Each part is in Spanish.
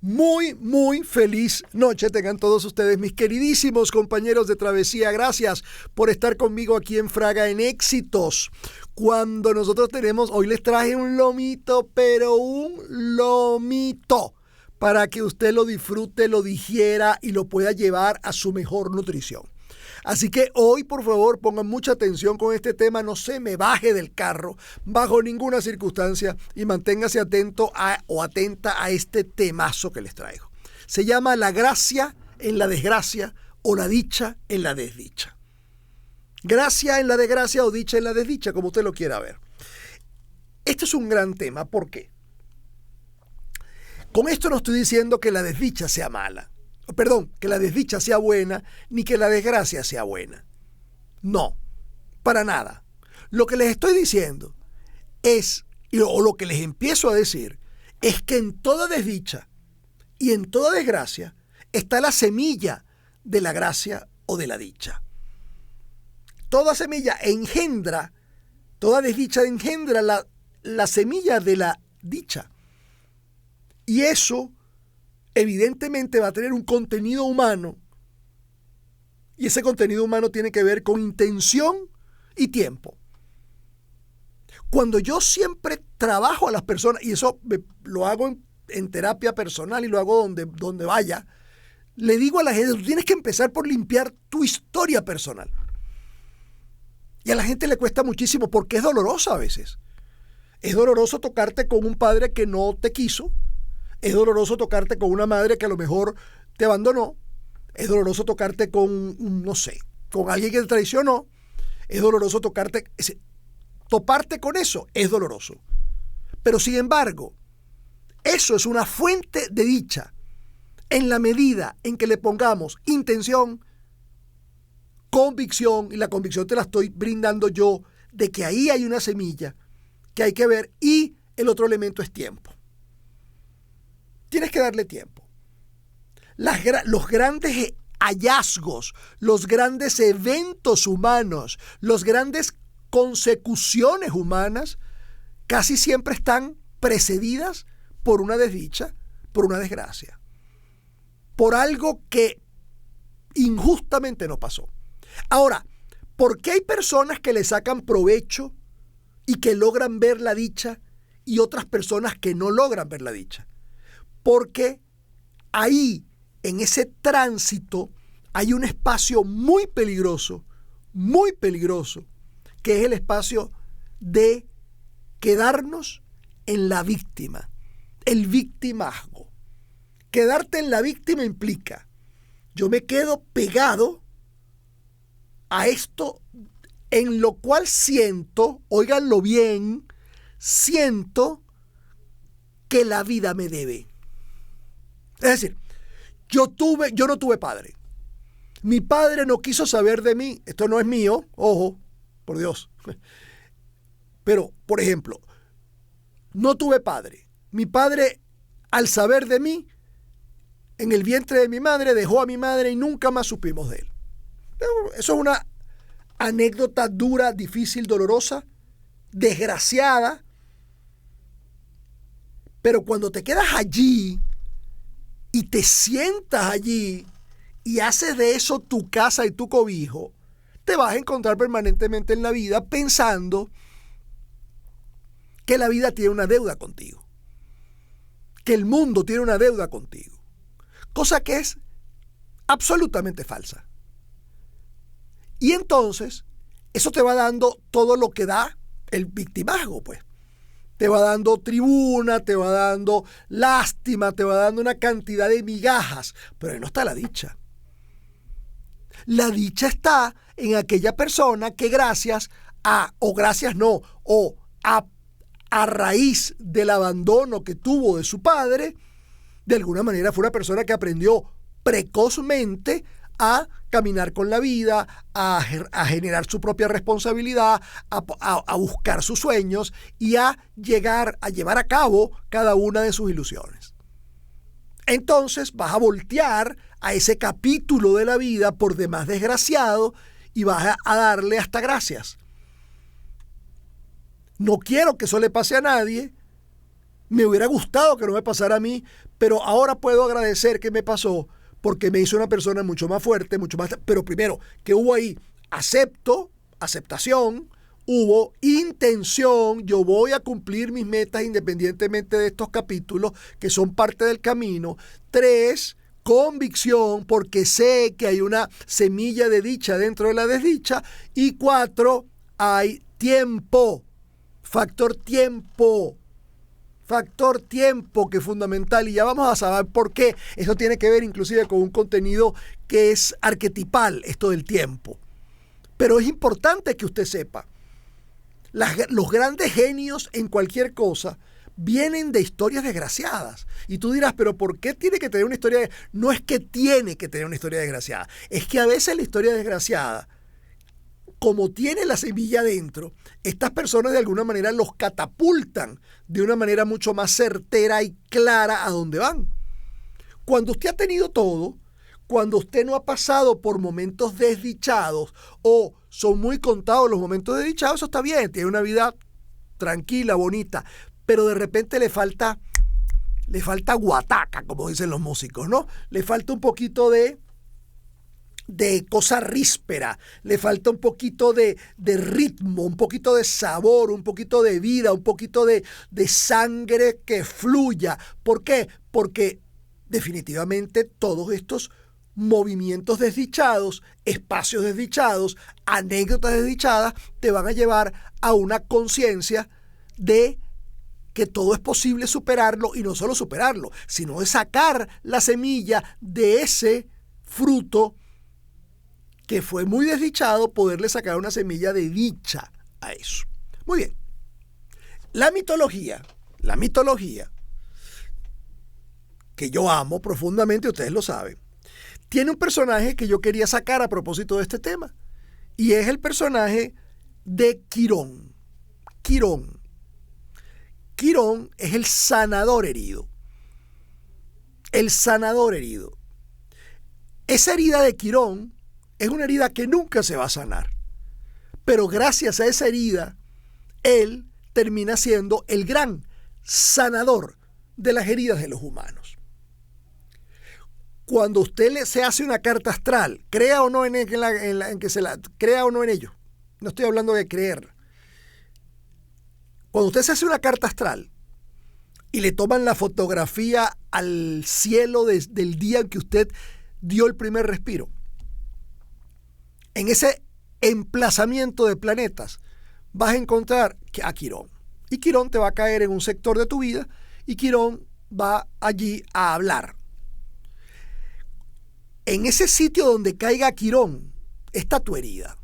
Muy feliz noche tengan todos ustedes, mis queridísimos compañeros de travesía. Gracias por estar conmigo aquí en Fraga en Éxitos. Cuando nosotros hoy les traje un lomito, pero un lomito, para que usted lo disfrute, lo digiera y lo pueda llevar a su mejor nutrición. Así que hoy, por favor, pongan mucha atención con este tema. No se me baje del carro bajo ninguna circunstancia y manténgase atento o atenta a este temazo que les traigo. Se llama la gracia en la desgracia o la dicha en la desdicha. Gracia en la desgracia o dicha en la desdicha, como usted lo quiera ver. Este es un gran tema. ¿Por qué? Con esto no estoy diciendo que la desdicha sea mala. Perdón, que la desdicha sea buena, ni que la desgracia sea buena. No, para nada. Lo que les estoy diciendo es, o lo que les empiezo a decir, es que en toda desdicha y en toda desgracia está la semilla de la gracia o de la dicha. Toda semilla engendra, toda desdicha engendra la semilla de la dicha. Y eso evidentemente va a tener un contenido humano, y ese contenido humano tiene que ver con intención y tiempo. Cuando yo siempre trabajo a las personas, y eso lo hago en terapia personal y lo hago donde vaya, le digo a la gente, tú tienes que empezar por limpiar tu historia personal. Y a la gente le cuesta muchísimo porque es dolorosa a veces. Es doloroso tocarte con un padre que no te quiso. Es doloroso tocarte con una madre que a lo mejor te abandonó. Es doloroso tocarte con, con alguien que te traicionó. Es doloroso toparte con eso. Es doloroso. Pero sin embargo, eso es una fuente de dicha en la medida en que le pongamos intención, convicción, y la convicción te la estoy brindando yo, de que ahí hay una semilla que hay que ver, y el otro elemento es tiempo. Tienes que darle tiempo. Los grandes hallazgos, los grandes eventos humanos, las grandes consecuciones humanas casi siempre están precedidas por una desdicha, por una desgracia, por algo que injustamente no pasó. Ahora, ¿por qué hay personas que le sacan provecho y que logran ver la dicha y otras personas que no logran ver la dicha? Porque ahí, en ese tránsito, hay un espacio muy peligroso, que es el espacio de quedarnos en la víctima, el victimazgo. Quedarte en la víctima implica, yo me quedo pegado a esto en lo cual siento, óiganlo bien, siento que la vida me debe. Es decir, yo no tuve padre. Mi padre no quiso saber de mí. Esto no es mío, ojo, por Dios. Pero, por ejemplo, no tuve padre. Mi padre, al saber de mí, en el vientre de mi madre, dejó a mi madre y nunca más supimos de él. Eso es una anécdota dura, difícil, dolorosa, desgraciada. Pero cuando te quedas allí y te sientas allí y haces de eso tu casa y tu cobijo, te vas a encontrar permanentemente en la vida pensando que la vida tiene una deuda contigo, que el mundo tiene una deuda contigo, cosa que es absolutamente falsa. Y entonces eso te va dando todo lo que da el victimazgo, pues. Te va dando tribuna, te va dando lástima, te va dando una cantidad de migajas, pero ahí no está la dicha. La dicha está en aquella persona que a raíz del abandono que tuvo de su padre, de alguna manera fue una persona que aprendió precozmente a caminar con la vida, a generar su propia responsabilidad, a buscar sus sueños y a llevar a cabo cada una de sus ilusiones. Entonces vas a voltear a ese capítulo de la vida por demás desgraciado y vas a darle hasta gracias. No quiero que eso le pase a nadie. Me hubiera gustado que no me pasara a mí, pero ahora puedo agradecer que me pasó porque me hizo una persona mucho más fuerte, mucho más... Pero primero, que hubo ahí aceptación, hubo intención, yo voy a cumplir mis metas independientemente de estos capítulos que son parte del camino. 3, convicción, porque sé que hay una semilla de dicha dentro de la desdicha. Y 4, hay tiempo, factor tiempo, que es fundamental, y ya vamos a saber por qué. Eso tiene que ver inclusive con un contenido que es arquetipal, esto del tiempo. Pero es importante que usted sepa, los grandes genios en cualquier cosa vienen de historias desgraciadas. Y tú dirás, pero ¿por qué tiene que tener una historia? No es que tiene que tener una historia desgraciada, es que a veces la historia desgraciada, como tiene la semilla dentro, estas personas de alguna manera los catapultan de una manera mucho más certera y clara a dónde van. Cuando usted ha tenido todo, cuando usted no ha pasado por momentos desdichados o son muy contados los momentos desdichados, eso está bien, tiene una vida tranquila, bonita, pero de repente le falta guataca, como dicen los músicos, ¿no? Le falta un poquito de cosa ríspera, le falta un poquito de ritmo, un poquito de sabor, un poquito de vida, un poquito de sangre que fluya. ¿Por qué? Porque definitivamente todos estos movimientos desdichados, espacios desdichados, anécdotas desdichadas, te van a llevar a una conciencia de que todo es posible superarlo, y no solo superarlo, sino de sacar la semilla de ese fruto que fue muy desdichado, poderle sacar una semilla de dicha a eso. Muy bien. La mitología, que yo amo profundamente, ustedes lo saben, tiene un personaje que yo quería sacar a propósito de este tema, y es el personaje de Quirón. Quirón es el sanador herido. El sanador herido. Esa herida de Quirón es una herida que nunca se va a sanar. Pero gracias a esa herida, él termina siendo el gran sanador de las heridas de los humanos. Cuando usted se hace una carta astral, crea o no en ello. No estoy hablando de creer. Cuando usted se hace una carta astral y le toman la fotografía al cielo del día en que usted dio el primer respiro, en ese emplazamiento de planetas vas a encontrar a Quirón. Y Quirón te va a caer en un sector de tu vida y Quirón va allí a hablar. En ese sitio donde caiga Quirón está tu herida.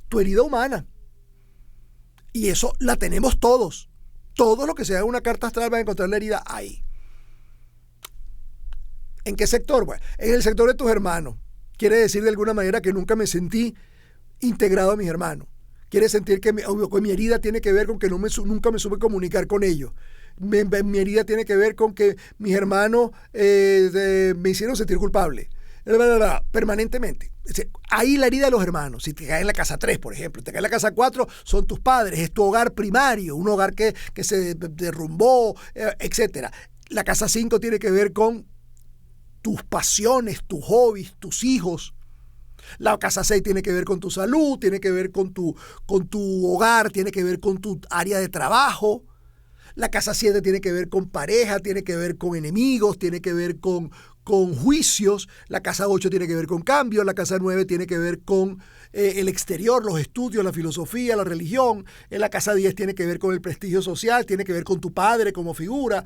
Tu herida humana. Y eso la tenemos todos. Todo lo que sea una carta astral va a encontrar la herida ahí. ¿En qué sector? Bueno, en el sector de tus hermanos. Quiere decir de alguna manera que nunca me sentí integrado a mis hermanos. Quiere sentir que mi herida tiene que ver con que nunca me supe comunicar con ellos. Mi herida tiene que ver con que mis hermanos me hicieron sentir culpable. Permanentemente. Ahí la herida de los hermanos. Si te cae en la casa 3, por ejemplo, te cae en la casa 4, son tus padres, es tu hogar primario, un hogar que se derrumbó, etc. La casa 5 tiene que ver con tus pasiones, tus hobbies, tus hijos. La casa 6 tiene que ver con tu salud, tiene que ver con tu hogar, tiene que ver con tu área de trabajo. La casa 7 tiene que ver con pareja, tiene que ver con enemigos, tiene que ver con juicios. La casa 8 tiene que ver con cambio. La casa 9 tiene que ver con el exterior, los estudios, la filosofía, la religión. La casa 10 tiene que ver con el prestigio social, tiene que ver con tu padre como figura.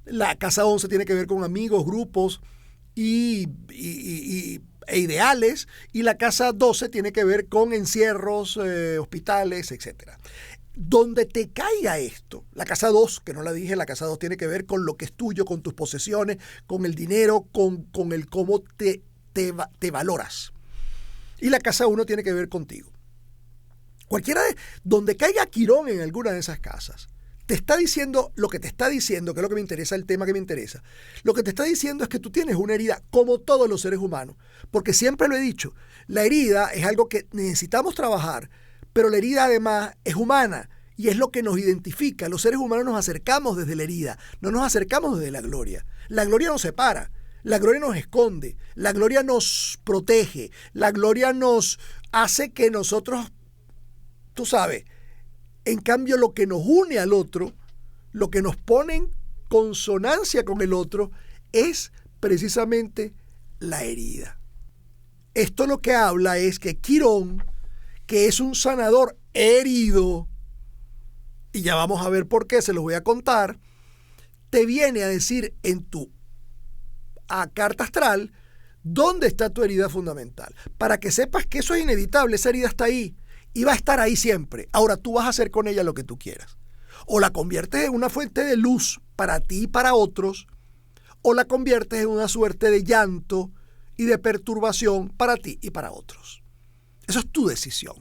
La casa 11 tiene que ver con amigos, grupos e ideales, y la casa 12 tiene que ver con encierros, hospitales, etc. Donde te caiga esto, la casa 2, que no la dije, la casa 2 tiene que ver con lo que es tuyo, con tus posesiones, con el dinero, con el cómo te valoras. Y la casa 1 tiene que ver contigo. Donde caiga Quirón en alguna de esas casas, te está diciendo lo que te está diciendo, que es lo que me interesa, el tema que me interesa. Lo que te está diciendo es que tú tienes una herida, como todos los seres humanos. Porque siempre lo he dicho, la herida es algo que necesitamos trabajar, pero la herida además es humana Y es lo que nos identifica. Los seres humanos nos acercamos desde la herida, no nos acercamos desde la gloria. La gloria nos separa, la gloria nos esconde, la gloria nos protege, la gloria nos hace que nosotros, tú sabes, en cambio lo que nos une al otro, lo que nos pone en consonancia con el otro, es precisamente la herida. Esto lo que habla es que Quirón, que es un sanador herido, y ya vamos a ver por qué, se los voy a contar, te viene a decir en tu carta astral dónde está tu herida fundamental, para que sepas que eso es inevitable, esa herida está ahí y va a estar ahí siempre. Ahora tú vas a hacer con ella lo que tú quieras. O la conviertes en una fuente de luz para ti y para otros, o la conviertes en una suerte de llanto y de perturbación para ti y para otros. Eso es tu decisión.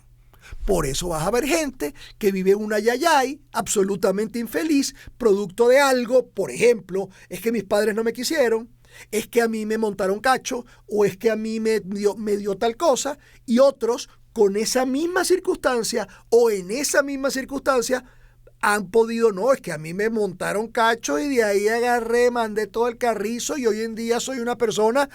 Por eso vas a ver gente que vive una yayay absolutamente infeliz, producto de algo, por ejemplo, es que mis padres no me quisieron, es que a mí me montaron cacho, o es que a mí me dio tal cosa, y otros con esa misma circunstancia o en esa misma circunstancia han podido, no, es que a mí me montaron cacho y de ahí agarré, mandé todo el carrizo y hoy en día soy una persona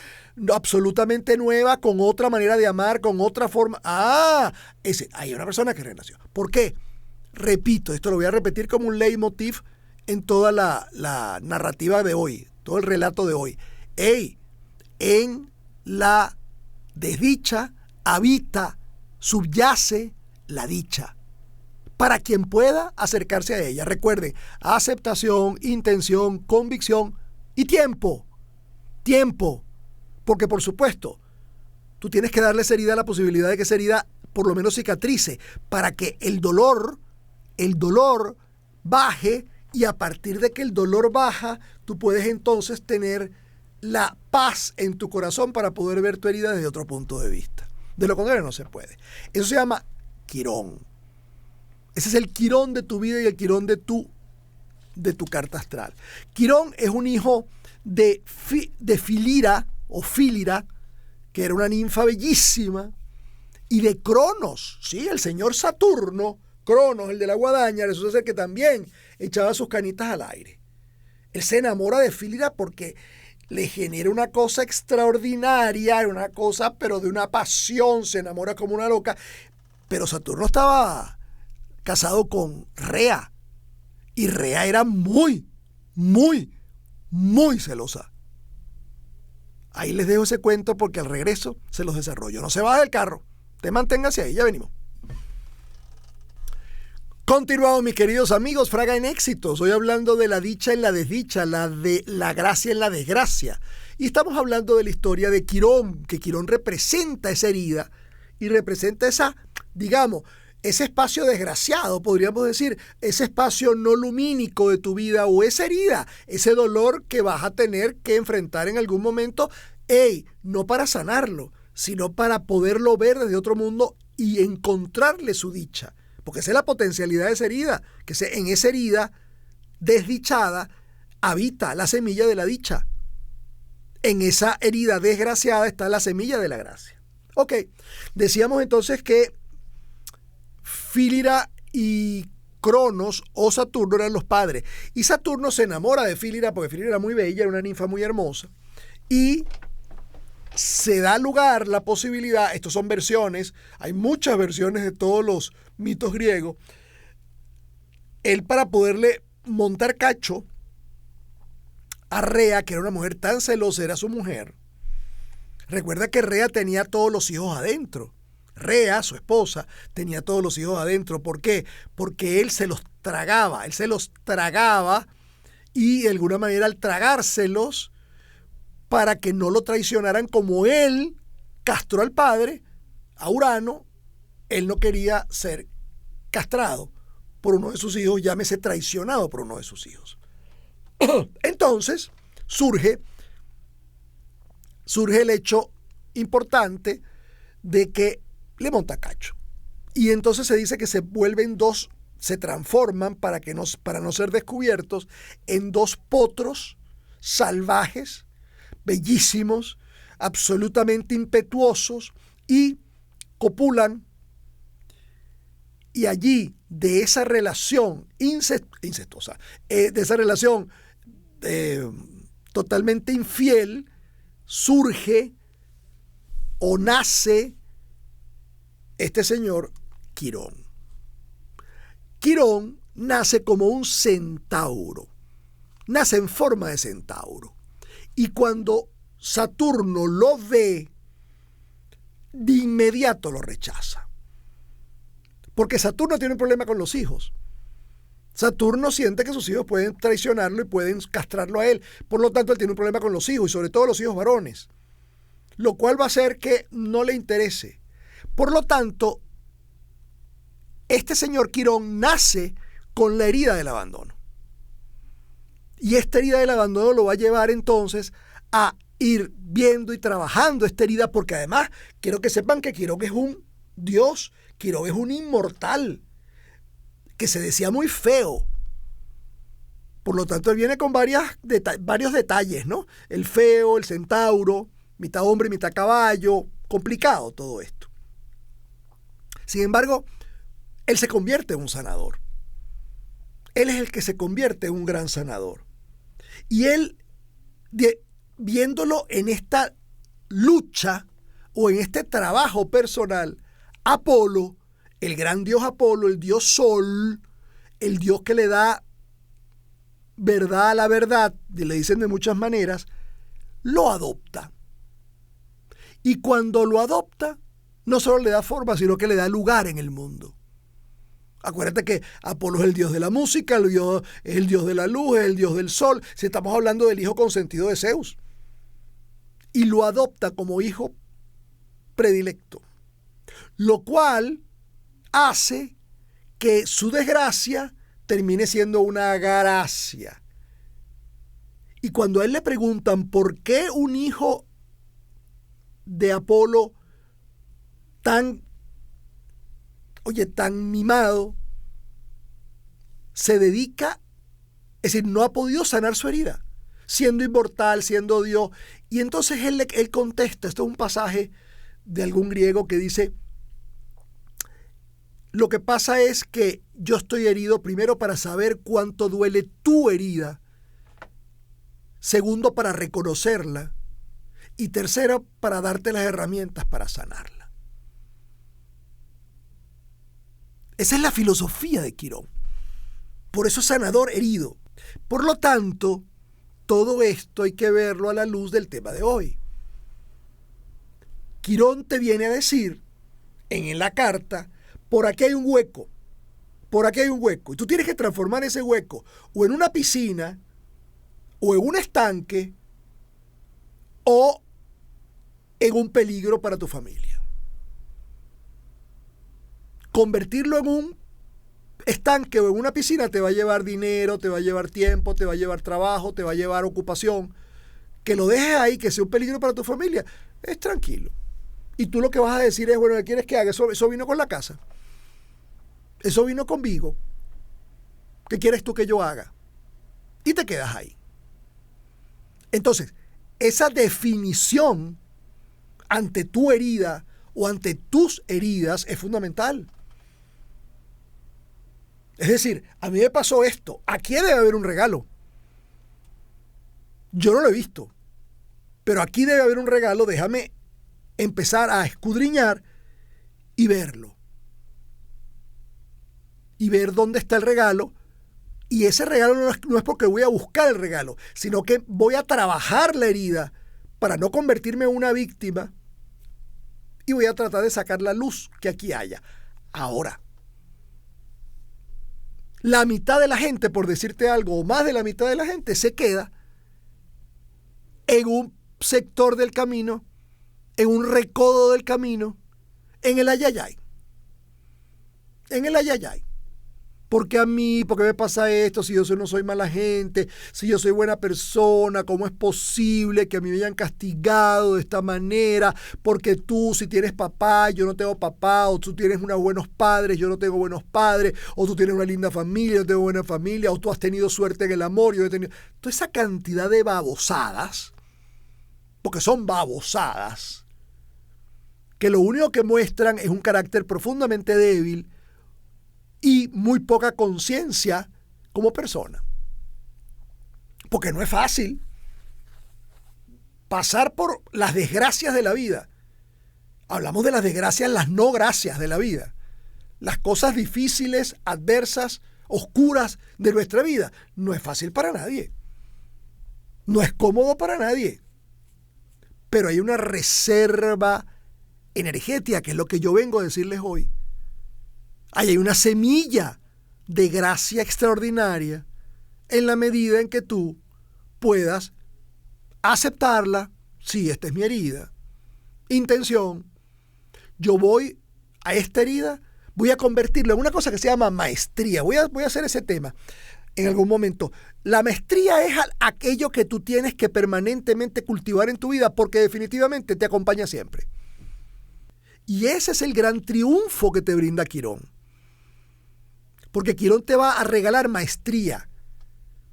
absolutamente nueva, con otra manera de amar, con otra forma. Hay una persona que renació. ¿Por qué? Repito, esto lo voy a repetir como un leitmotiv en toda la narrativa de hoy, todo el relato de hoy. En la desdicha habita, subyace la dicha, para quien pueda acercarse a ella. Recuerden, aceptación, intención, convicción y tiempo. Tiempo. Porque por supuesto, tú tienes que darle a esa herida la posibilidad de que esa herida por lo menos cicatrice, para que el dolor baje, y a partir de que el dolor baja, tú puedes entonces tener la paz en tu corazón para poder ver tu herida desde otro punto de vista. De lo contrario no se puede. Eso se llama Quirón. Ese es el Quirón de tu vida y el Quirón de tu carta astral. Quirón es un hijo de Filira o Fílira, que era una ninfa bellísima, y de Cronos, ¿sí? El señor Saturno, Cronos, el de la guadaña, resulta ser que también echaba sus canitas al aire. Él se enamora de Fílira porque le genera una cosa extraordinaria, una cosa, pero de una pasión, se enamora como una loca. Pero Saturno estaba casado con Rea, y Rea era muy, muy, muy celosa. Ahí les dejo ese cuento porque al regreso se los desarrollo. No se baje del carro, te manténgase ahí, ya venimos. Continuamos, mis queridos amigos, Fraga en éxito. Estoy hablando de la dicha en la desdicha, de la gracia en la desgracia. Y estamos hablando de la historia de Quirón, que Quirón representa esa herida y representa esa, digamos, ese espacio desgraciado, podríamos decir, ese espacio no lumínico de tu vida, o esa herida, ese dolor que vas a tener que enfrentar en algún momento, no para sanarlo, sino para poderlo ver desde otro mundo y encontrarle su dicha. Porque esa es la potencialidad de esa herida, que en esa herida desdichada habita la semilla de la dicha. En esa herida desgraciada está la semilla de la gracia. Ok, decíamos entonces que Fílira y Cronos o Saturno eran los padres. Y Saturno se enamora de Fílira porque Fílira era muy bella, era una ninfa muy hermosa. Y se da lugar la posibilidad, estos son versiones, hay muchas versiones de todos los mitos griegos, él, para poderle montar cacho a Rea, que era una mujer tan celosa, era su mujer. Recuerda que Rea tenía todos los hijos adentro. Rea, su esposa, tenía todos los hijos adentro. ¿Por qué? Porque él se los tragaba, y de alguna manera al tragárselos, para que no lo traicionaran, como él castró al padre, a Urano, él no quería ser castrado por uno de sus hijos, llámese traicionado por uno de sus hijos. Entonces surge el hecho importante de que le monta cacho. Y entonces se dice que se vuelven dos, se transforman para no ser descubiertos, en dos potros salvajes, bellísimos, absolutamente impetuosos, y copulan, y allí, de esa relación incestuosa, de esa relación totalmente infiel, surge o nace este señor Quirón. Quirón nace como un centauro, nace en forma de centauro. Y cuando Saturno lo ve, de inmediato lo rechaza. Porque Saturno tiene un problema con los hijos. Saturno siente que sus hijos pueden traicionarlo y pueden castrarlo a él. Por lo tanto, él tiene un problema con los hijos y sobre todo los hijos varones. Lo cual va a hacer que no le interese. Por lo tanto, este señor Quirón nace con la herida del abandono. Y esta herida del abandono lo va a llevar entonces a ir viendo y trabajando esta herida, porque además quiero que sepan que Quirón es un dios, Quirón es un inmortal, que se decía muy feo. Por lo tanto, él viene con varios detalles, ¿no? El feo, el centauro, mitad hombre, mitad caballo, complicado todo esto. Sin embargo, él se convierte en un sanador. Él es el que se convierte en un gran sanador. Y él, viéndolo en esta lucha o en este trabajo personal, Apolo, el gran dios Apolo, el dios Sol, el dios que le da verdad a la verdad, y le dicen de muchas maneras, lo adopta. Y cuando lo adopta, no solo le da forma, sino que le da lugar en el mundo. Acuérdate que Apolo es el dios de la música, es el dios de la luz, es el dios del sol. Si estamos hablando del hijo consentido de Zeus. Y lo adopta como hijo predilecto. Lo cual hace que su desgracia termine siendo una gracia. Y cuando a él le preguntan por qué un hijo de Apolo tan mimado se dedica, es decir, no ha podido sanar su herida, siendo inmortal, siendo Dios. Y entonces él contesta, esto es un pasaje de algún griego que dice: lo que pasa es que yo estoy herido, primero, para saber cuánto duele tu herida, segundo, para reconocerla, y tercero, para darte las herramientas para sanarla. Esa es la filosofía de Quirón. Por eso es sanador herido. Por lo tanto, todo esto hay que verlo a la luz del tema de hoy. Quirón te viene a decir en la carta: por aquí hay un hueco, por aquí hay un hueco. Y tú tienes que transformar ese hueco o en una piscina, o en un estanque, o en un peligro para tu familia. Convertirlo en un estanque o en una piscina te va a llevar dinero, te va a llevar tiempo, te va a llevar trabajo, te va a llevar ocupación. Que lo dejes ahí, que sea un peligro para tu familia, es tranquilo. Y tú lo que vas a decir es: bueno, ¿qué quieres que haga? Eso vino con la casa. Eso vino conmigo. ¿Qué quieres tú que yo haga? Y te quedas ahí. Entonces, esa definición ante tu herida o ante tus heridas es fundamental. Es decir, a mí me pasó esto. Aquí debe haber un regalo. Yo no lo he visto. Pero aquí debe haber un regalo. Déjame empezar a escudriñar y verlo. Y ver dónde está el regalo. Y ese regalo no es porque voy a buscar el regalo, sino que voy a trabajar la herida para no convertirme en una víctima, y voy a tratar de sacar la luz que aquí haya. Ahora, la mitad de la gente, por decirte algo, o más de la mitad de la gente, se queda en un sector del camino, en un recodo del camino, en el ayayay. En el ayayay. ¿Por qué a mí? ¿Por qué me pasa esto? Si yo no soy mala gente, si yo soy buena persona, ¿cómo es posible que a mí me hayan castigado de esta manera? Porque tú, si tienes papá, yo no tengo papá, o tú tienes unos buenos padres, yo no tengo buenos padres, o tú tienes una linda familia, yo no tengo buena familia, o tú has tenido suerte en el amor, yo he tenido... Toda esa cantidad de babosadas, porque son babosadas, que lo único que muestran es un carácter profundamente débil y muy poca conciencia como persona. Porque no es fácil pasar por las desgracias de la vida. Hablamos de las desgracias, las no gracias de la vida. Las cosas difíciles, adversas, oscuras de nuestra vida. No es fácil para nadie. No es cómodo para nadie. Pero hay una reserva energética, que es lo que yo vengo a decirles hoy. Ahí hay una semilla de gracia extraordinaria en la medida en que tú puedas aceptarla. Sí, esta es mi herida. Intención. Yo voy a esta herida, voy a convertirlo en una cosa que se llama maestría. Voy a hacer ese tema en algún momento. La maestría es aquello que tú tienes que permanentemente cultivar en tu vida, porque definitivamente te acompaña siempre. Y ese es el gran triunfo que te brinda Quirón. Porque Quirón te va a regalar maestría.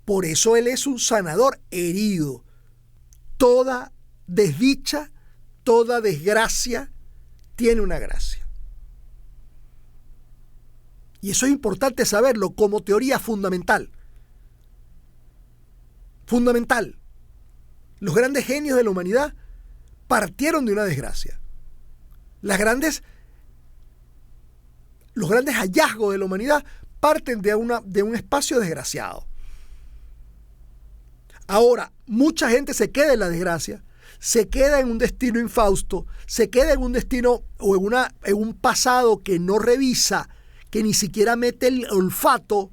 Por eso él es un sanador herido. Toda desdicha, toda desgracia tiene una gracia. Y eso es importante saberlo como teoría fundamental. Fundamental. Los grandes genios de la humanidad partieron de una desgracia. Los grandes hallazgos de la humanidad parten de un espacio desgraciado. Ahora, mucha gente se queda en la desgracia, se queda en un destino infausto, se queda en un destino o en un pasado que no revisa, que ni siquiera mete el olfato,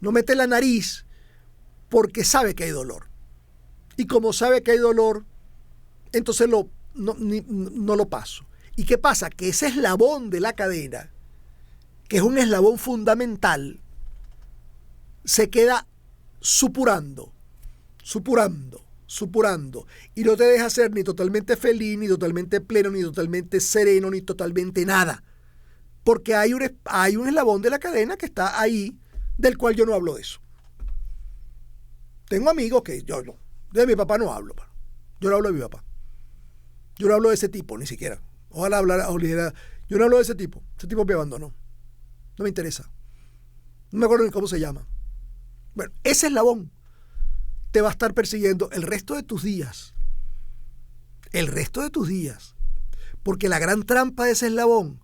no mete la nariz, porque sabe que hay dolor. Y como sabe que hay dolor, entonces no lo paso. ¿Y qué pasa? Que ese eslabón de la cadena, que es un eslabón fundamental, se queda supurando, y no te deja ser ni totalmente feliz, ni totalmente pleno, ni totalmente sereno, ni totalmente nada. Porque hay un eslabón de la cadena que está ahí, del cual yo no hablo de eso. Tengo amigos que yo no, de mi papá no hablo. Yo no hablo de mi papá. Yo no hablo de ese tipo, ni siquiera. Ojalá hablara. Yo no hablo de ese tipo. Ese tipo me abandonó. No me interesa. No me acuerdo ni cómo se llama. Bueno, ese eslabón te va a estar persiguiendo el resto de tus días. El resto de tus días. Porque la gran trampa de ese eslabón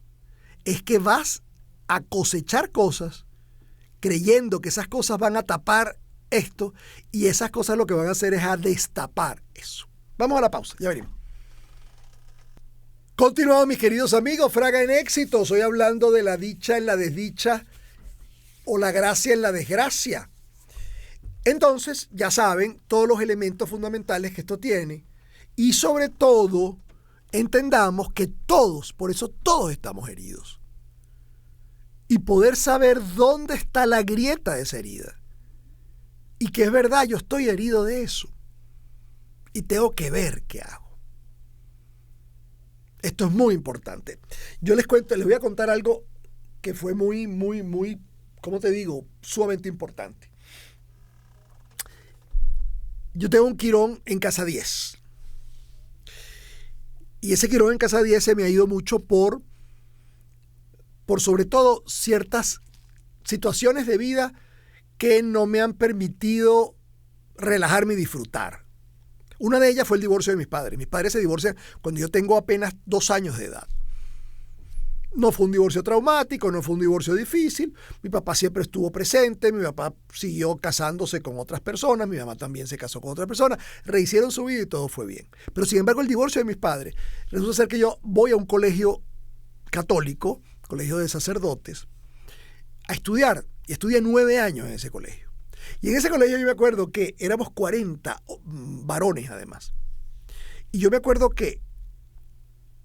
es que vas a cosechar cosas creyendo que esas cosas van a tapar esto, y esas cosas lo que van a hacer es a destapar eso. Vamos a la pausa, ya venimos. Continuamos, mis queridos amigos. Fraga en éxito. Estoy hablando de la dicha en la desdicha o la gracia en la desgracia. Entonces, ya saben todos los elementos fundamentales que esto tiene, y sobre todo entendamos que por eso todos estamos heridos. Y poder saber dónde está la grieta de esa herida. Y que es verdad, yo estoy herido de eso. Y tengo que ver qué hago. Esto es muy importante. Yo les voy a contar algo que fue muy, ¿cómo te digo? Sumamente importante. Yo tengo un Quirón en casa 10. Y ese Quirón en casa 10 se me ha ido mucho por sobre todo ciertas situaciones de vida que no me han permitido relajarme y disfrutar. Una de ellas fue el divorcio de mis padres. Mis padres se divorcian cuando yo tengo apenas 2 años de edad. No fue un divorcio traumático, no fue un divorcio difícil. Mi papá siempre estuvo presente, mi papá siguió casándose con otras personas, mi mamá también se casó con otras personas, rehicieron su vida y todo fue bien. Pero sin embargo el divorcio de mis padres, resulta ser que yo voy a un colegio católico, colegio de sacerdotes, a estudiar, y estudié 9 años en ese colegio. Y en ese colegio yo me acuerdo que éramos 40 varones además. Y yo me acuerdo que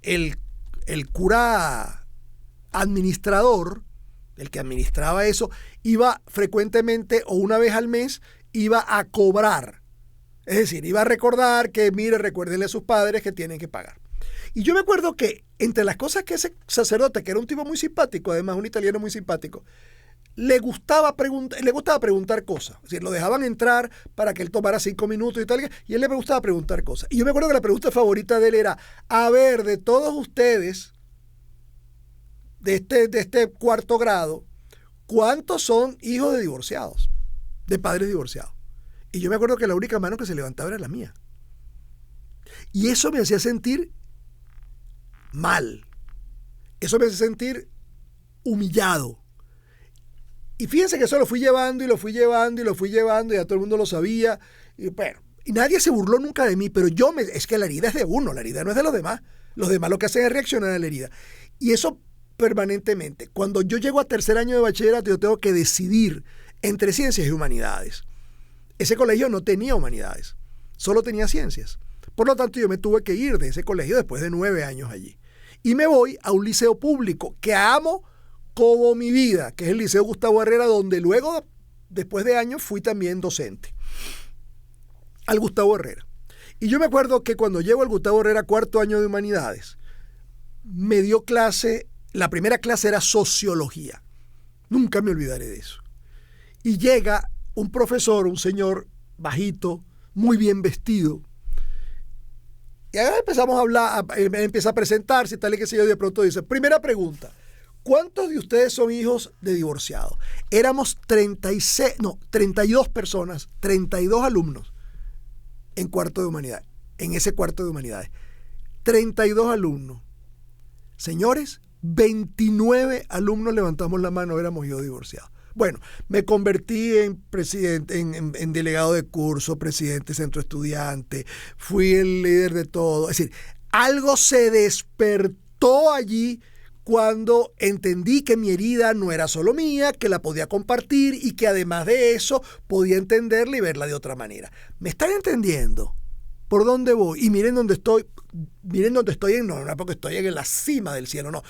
el cura administrador, el que administraba eso, iba frecuentemente o una vez al mes, iba a cobrar. Es decir, iba a recordar que, mire, recuérdenle a sus padres que tienen que pagar. Y yo me acuerdo que entre las cosas que ese sacerdote, que era un tipo muy simpático, además un italiano muy simpático, le gustaba preguntar cosas. Es decir, lo dejaban entrar para que él tomara 5 minutos y tal, y él le gustaba preguntar cosas. Y yo me acuerdo que la pregunta favorita de él era, a ver, de todos ustedes, de este 4º grado, ¿cuántos son hijos de divorciados? De padres divorciados. Y yo me acuerdo que la única mano que se levantaba era la mía. Y eso me hacía sentir mal. Eso me hacía sentir humillado. Y fíjense que eso lo fui llevando y lo fui llevando y lo fui llevando, y ya todo el mundo lo sabía. Y bueno, y nadie se burló nunca de mí, pero es que la herida es de uno, la herida no es de los demás. Los demás lo que hacen es reaccionar a la herida. Y eso permanentemente. Cuando yo llego a tercer año de bachillerato, yo tengo que decidir entre ciencias y humanidades. Ese colegio no tenía humanidades, solo tenía ciencias. Por lo tanto, yo me tuve que ir de ese colegio después de 9 años allí. Y me voy a un liceo público que amo como mi vida, que es el Liceo Gustavo Herrera, donde luego, después de años, fui también docente. Al Gustavo Herrera. Y yo me acuerdo que cuando llego al Gustavo Herrera, cuarto año de humanidades, me dio clase, la primera clase era sociología. Nunca me olvidaré de eso. Y llega un profesor, un señor bajito, muy bien vestido. Y ahora empezamos a hablar, empieza a presentarse y tal y qué sé yo, y de pronto dice, primera pregunta, ¿cuántos de ustedes son hijos de divorciados? Éramos 32 personas, 32 alumnos en cuarto de humanidades, en ese cuarto de humanidades. 32 alumnos. Señores, 29 alumnos levantamos la mano, éramos hijos divorciados. Bueno, me convertí en presidente, en delegado de curso, presidente de centro estudiante, fui el líder de todo. Es decir, algo se despertó allí cuando entendí que mi herida no era solo mía, que la podía compartir y que además de eso podía entenderla y verla de otra manera. ¿Me están entendiendo por dónde voy? Y miren dónde estoy. Miren dónde estoy, no porque estoy en la cima del cielo, no.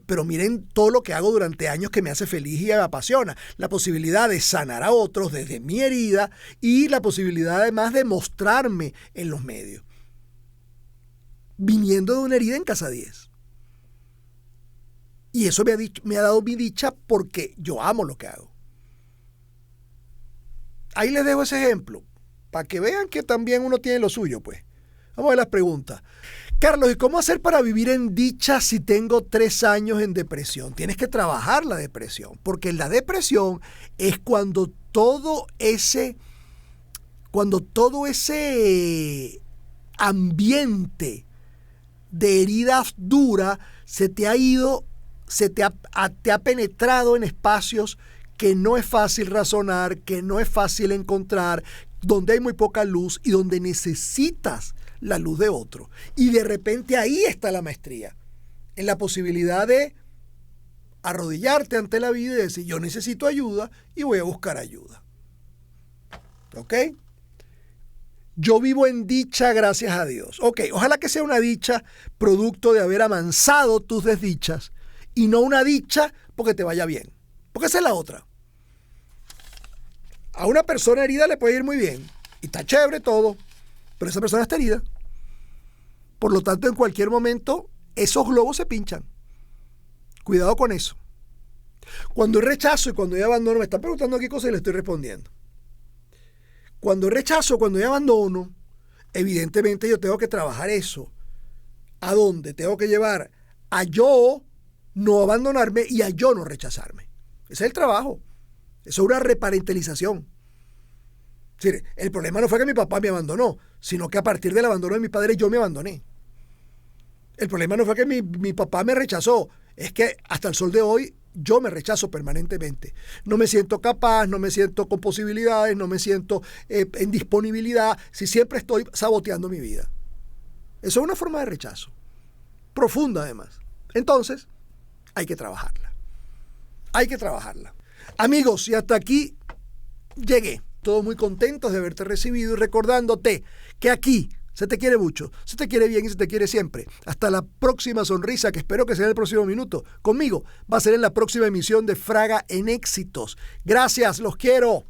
Pero miren todo lo que hago durante años que me hace feliz y me apasiona. La posibilidad de sanar a otros desde mi herida y la posibilidad además de mostrarme en los medios. Viniendo de una herida en Casa 10. Y eso me ha dado mi dicha porque yo amo lo que hago. Ahí les dejo ese ejemplo, para que vean que también uno tiene lo suyo, pues. Vamos a ver las preguntas. Carlos, ¿y cómo hacer para vivir en dicha si tengo 3 años en depresión? Tienes que trabajar la depresión, porque la depresión es cuando todo ese ambiente de heridas duras te ha penetrado en espacios que no es fácil razonar, que no es fácil encontrar, donde hay muy poca luz y donde necesitas la luz de otro. Y de repente ahí está la maestría, en la posibilidad de arrodillarte ante la vida y decir, yo necesito ayuda y voy a buscar ayuda. ¿Ok? Yo vivo en dicha gracias a Dios. Ok, ojalá que sea una dicha producto de haber amansado tus desdichas y no una dicha porque te vaya bien. Porque esa es la otra. A una persona herida le puede ir muy bien y está chévere todo, pero esa persona está herida. Por lo tanto, en cualquier momento, esos globos se pinchan. Cuidado con eso. Cuando hay rechazo y cuando hay abandono, me están preguntando qué cosa y le estoy respondiendo. Cuando hay rechazo, cuando hay abandono, evidentemente yo tengo que trabajar eso. ¿A dónde? Tengo que llevar a yo no abandonarme y a yo no rechazarme. Ese es el trabajo. Eso es una reparentalización. Es decir, el problema no fue que mi papá me abandonó, sino que a partir del abandono de mi padre yo me abandoné. El problema no fue que mi papá me rechazó, es que hasta el sol de hoy yo me rechazo permanentemente. No me siento capaz, no me siento con posibilidades, no me siento en disponibilidad, si siempre estoy saboteando mi vida. Eso es una forma de rechazo, profunda además. Entonces, hay que trabajarla. Hay que trabajarla. Amigos, y hasta aquí llegué. Todos muy contentos de haberte recibido y recordándote que aquí se te quiere mucho, se te quiere bien y se te quiere siempre. Hasta la próxima sonrisa, que espero que sea en el próximo minuto. Conmigo va a ser en la próxima emisión de Fraga en Éxitos. Gracias, los quiero.